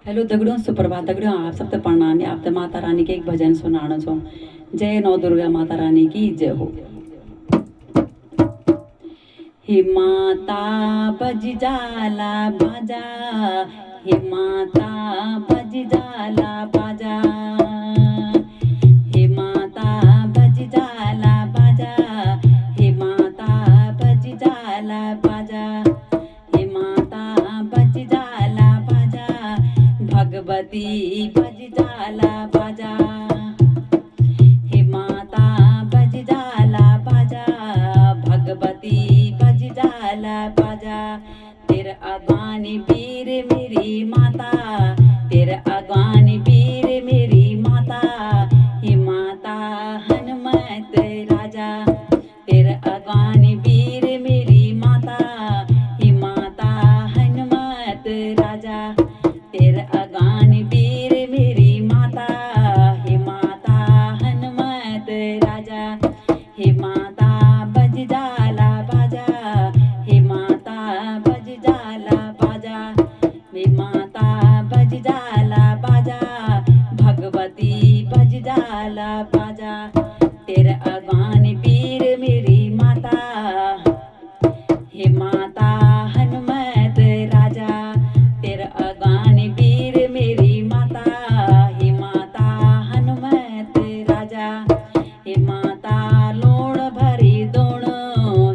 Hello दगड़ियों, सुप्रभात दगड़ियों। आप सबसे प्रणाम। आप तो माता रानी के एक भजन सुनाना छो। जय नौ दुर्गा माता रानी की जय हो। हे माता बज जाला बाजा, हे माता बज जाला बाजा, हे माता बज जाला बाजा, हे माता बज जाला बाजा, हे माता बज जाला बाजा, भगवती बज जाला बाजा, हे माता बज जाला बाजा, भगवती बज जाला बाजा। तेरे अगवानी वीर मेरी माता, तेरे अगवानी वीर मेरी माता, हे माता हनुमत राजा। तेरे अगवानी वीर मेरी माता, हे माता हनुमत राजा। तेरे अगवानी वीर मेरी माता, हे माता हनुमत राजा। हे माता बज जाला बाजा, हे माता बज जाला बाजा, हे माता बज जाला बाजा, भगवती बज जाला बाजा। तेरे अगवानी वीर मेरी माता, हे माता हनुमत राजा। तेरे अगवानी वीर मेरी माता, हे माता हनुमत राजा। हे माता लोण भरी दोण,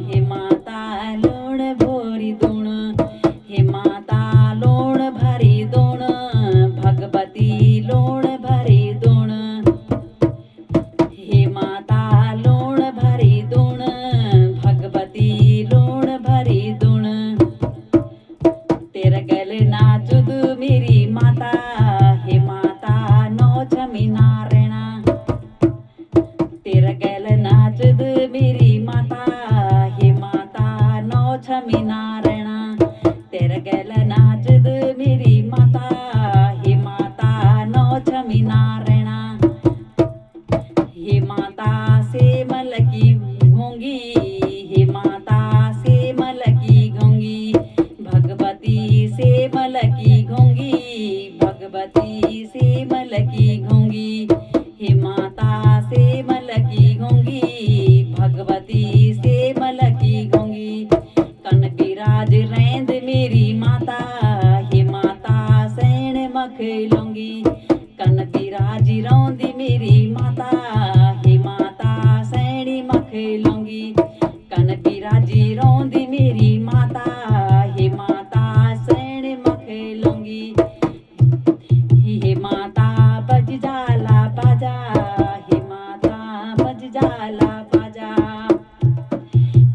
हे माता लोण भरी दोण, हे माता लोण भरी दोण, भगवती लोण भरी दोण। हे माता लोण भरी दोण, भगवती लोण भरी दोण। तेरे गले नाचुद मेरी माता, हे माता नौ छमी नारायणा। तेरे गले नाचुद मेरी माता, हे माता नौ छमी नारायणा। तेरे गले नाचुद मेरी माता, हे माता नौ छमी नारायणा। हे माता से मल की घोंगी, हे माता से मल की घोंगी, भगवती से मल की घोंगी, भगवती से मल की घोंगी। हे माता से मल की घोंगी, भगवती से मल की घोंगी। कन बिराज रेंद मेरी माता, हे माता सैण मख लौंगी। कन बिराज रौंदी मेरी माता, हे माता सैणी मख लौंगी। कन बिराजी रौंदी मेरी माता, हे माता सैण मख लौंगी। हे माता बज जाला बाजा, हे माता बज जाला बाजा,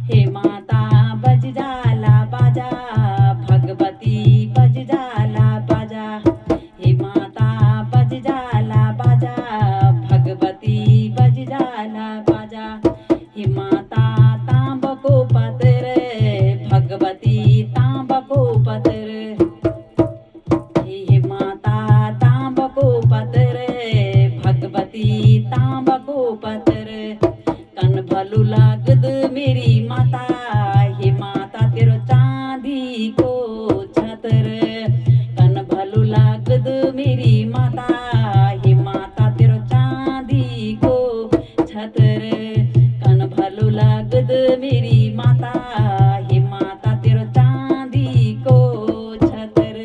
हे माता बज जाला बाजा, भगवती बज जाला बाजा। हे माता बज जाला बाजा, भगवती बज जाला बाजा। हे माता तांबको पतर, भगवती तांबको पतर। हे माता तांबको पतर, भगवती तांबको पतर। कन भलू लागद मेरी माता, हे माता तेरो चांदी को छतर। कन भलू लागद मेरी माता, हे माता तेरो चांदी को छतर। कन भलू लागद मेरी माता, हे माता तेरो चांदी को छतर।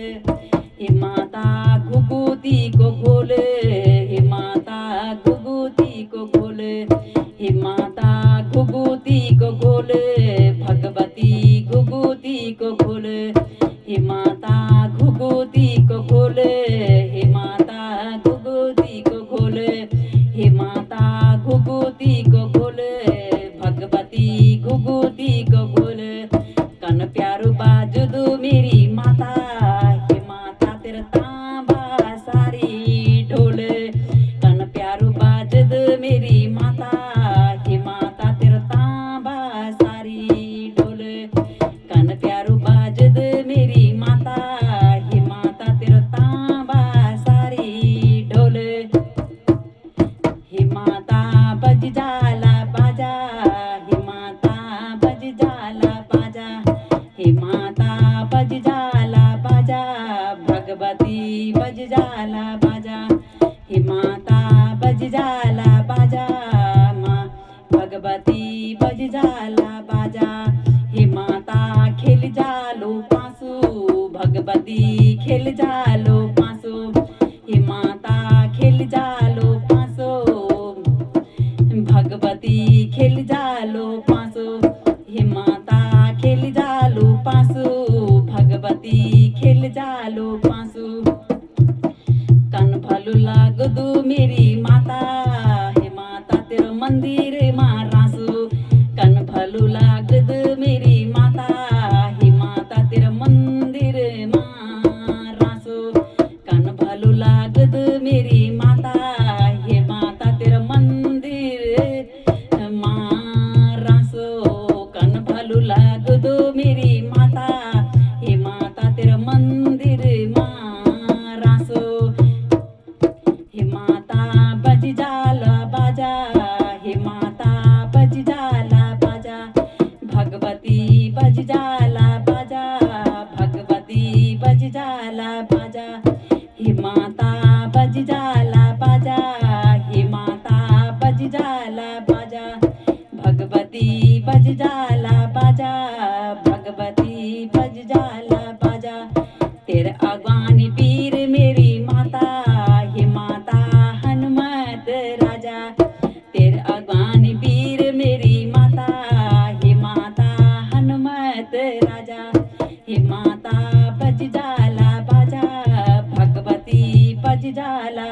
हे माता घुघुती को खोल, हे माता घुघुती को खोल, हे माता घुघुती को खोल, भगवती घुघुती को खोल। हे माता घुघुती को खोल, हे माता घुघुती को खोल, हे माता घुघुती को खोल, भगवती घुघुती को खोल। कन प्यारो बाजुदू मेरी माता, हे माता तेरा तांबा सारी ढोल। भगवती बज जाला बाजा, हे माता बज जाला बाजा, माँ भगवती बज जाला बाजा, हे माता खेल जालो पासो, भगवती खेल जालो पासो, हे माता खेल जालो पासो, भगवती खेल जालो पासो, हे माता खेल जालो पासो, भगवती खेल जालो पासो। कन भालू लागदो मेरी माता, हे माता तेरो मंदिर माँ रासो, कन भालू लागदो मेरी माता, हे माता तेरो मंदिर माँ रासो, कन भालू लागदो मेरी माता, हे माता तेरो मंदिर माँ रासो, कन भालू लागदो मेरी माता, हे माता तेरो मंदिर माँ रासो, हे माता बज जाला बाजा, हे माता बज जाला बाजा, भगवती बज जाला बाजा, भगवती बज जाला बाजा, हे माता बज जाला बाजा, हे माता बज जाला बाजा, भगवती बज जाला बाजा, भगवती बज जाला बाजा। तेरे अगवानी पीर मेरी माता, हे माता हनुमत राजा, तेरे अगवानी पीर मेरी माता, हे माता हनुमत राजा, हे माता बज जाला बाजा, भगवती बज जाला